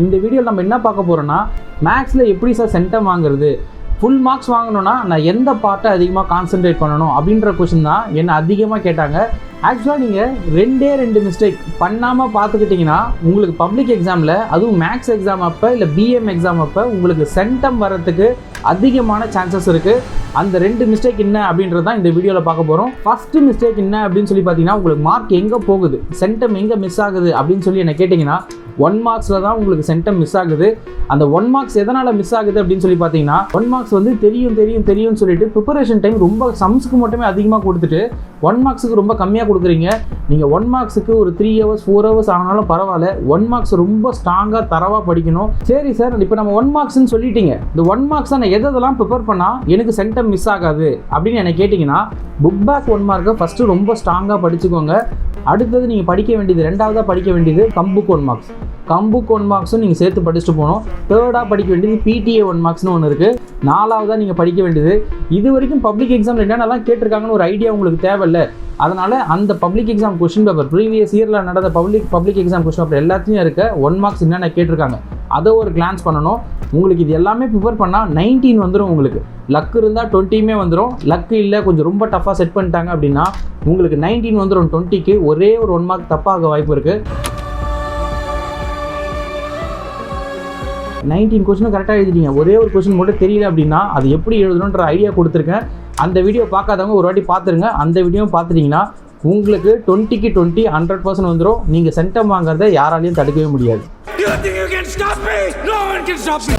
இந்த வீடியோவில் நம்ம என்ன பார்க்க போகிறோன்னா மேக்ஸில் எப்படி சார் சென்டம் வாங்குறது, ஃபுல் மார்க்ஸ் வாங்கணும்னா நான் எந்த பார்ட்டை அதிகமாக கான்சென்ட்ரேட் பண்ணணும் அப்படின்ற கொஷின் தான் என்னை அதிகமாக கேட்டாங்க. ஆக்சுவலாக நீங்கள் ரெண்டு மிஸ்டேக் பண்ணாமல் பார்த்துக்கிட்டிங்கன்னா உங்களுக்கு பப்ளிக் எக்ஸாமில், அதுவும் மேக்ஸ் எக்ஸாம் அப்போ இல்லை பிஎம் எக்ஸாம் அப்போ உங்களுக்கு சென்டம் வர்றதுக்கு அதிகமான சான்சஸ் இருக்குது. அந்த 2 மிஸ்டேக் என்ன அப்படின்றது தான் இந்த வீடியோவில் பார்க்க போகிறோம். ஃபஸ்ட்டு மிஸ்டேக் என்ன அப்படின்னு சொல்லி பார்த்தீங்கன்னா, உங்களுக்கு மார்க் எங்கே போகுது, சென்டம் எங்கே மிஸ் ஆகுது அப்படின்னு சொல்லி என்ன கேட்டிங்கன்னா, 1 மார்க்ஸில் தான் உங்களுக்கு சென்டம் மிஸ் ஆகுது. அந்த 1 மார்க்ஸ் எதனால் மிஸ் ஆகுது அப்படின்னு சொல்லி பார்த்தீங்கன்னா, 1 மார்க்ஸ் வந்து தெரியும்னு சொல்லிட்டு ப்ரிப்பரேஷன் டைம் ரொம்ப சம்ஸ்க்கு மட்டுமே அதிகமாக கொடுத்துட்டு 1 மார்க்ஸுக்கு ரொம்ப கம்மியாக கொடுக்குறீங்க. நீங்கள் 1 மார்க்ஸுக்கு ஒரு 3 ஹவர்ஸ் 4 ஹவர்ஸ் ஆனாலும் பரவாயில்ல, 1 மார்க்ஸ் ரொம்ப ஸ்ட்ராங்காக தரவாக படிக்கணும். சரி சார், இப்போ நம்ம 1 மார்க்ஸ்ன்னு சொல்லிட்டீங்க, இந்த 1 மார்க்ஸை நான் எதெல்லாம் ப்ரிப்பேர் பண்ணால் எனக்கு சென்டம் மிஸ் ஆகாது அப்படின்னு என்ன கேட்டிங்கன்னா, புக் பேக் 1 மார்க்கை ஃபஸ்ட்டு ரொம்ப ஸ்ட்ராங்காக படிச்சுக்கோங்க. அடுத்தது நீங்கள் படிக்க வேண்டியது, 2ஆவதாக படிக்க வேண்டியது கம்புக் 1 மார்க்ஸ். கம்புக் 1 மார்க்ஸும் நீங்கள் சேர்த்து படிச்சுட்டு போகணும். 3ஆக படிக்க வேண்டியது பிடிஏ 1 மார்க்ஸ்னு ஒன்று இருக்குது. 4ஆவதாக நீங்கள் படிக்க வேண்டியது, இது வரைக்கும் பப்ளிக் எக்ஸாமில் என்னென்னலாம் கேட்டிருக்காங்கன்னு ஒரு ஐடியா உங்களுக்கு தேவையில்லை. அதனால் அந்த public exam question paper, previous இயரில் நடந்த பப்ளிக் எக்ஸாம் கொஷின் பேப்பர் எல்லாத்தையும் இருக்க 1 மார்க்ஸ் என்னென்ன கேட்டிருக்காங்க அதை ஒரு கிளான்ஸ் பண்ணணும். உங்களுக்கு இது எல்லாமே ப்ரிப்பேர் பண்ணால் 19 வந்துடும். உங்களுக்கு லக் இருந்தால் 20மே வந்துடும். லக்கு இல்லை, கொஞ்சம் ரொம்ப டஃப்பாக செட் பண்ணிட்டாங்க அப்படின்னா உங்களுக்கு 19 வந்துடும். 20க்கு ஒரே ஒரு 1 மார்க் தப்பாக வாய்ப்பு இருக்குது. 19 கொஸ்டினும் கரெக்டாக எழுதிட்டீங்க, ஒரே ஒரு கொஸ்டின் மட்டும் தெரியல அப்படின்னா அது எப்படி எழுதணுன்ற ஐடியா கொடுத்துருக்கேன். அந்த வீடியோ பார்க்காதவங்க ஒரு வாட்டி பார்த்துருங்க. அந்த வீடியோ பார்த்துட்டிங்கன்னா உங்களுக்கு 20க்கு 20 100% வந்துடும். நீங்கள் சென்டம் வாங்குறதை யாராலையும் தடுக்கவே முடியாது. You think you can stop me? No one can stop me.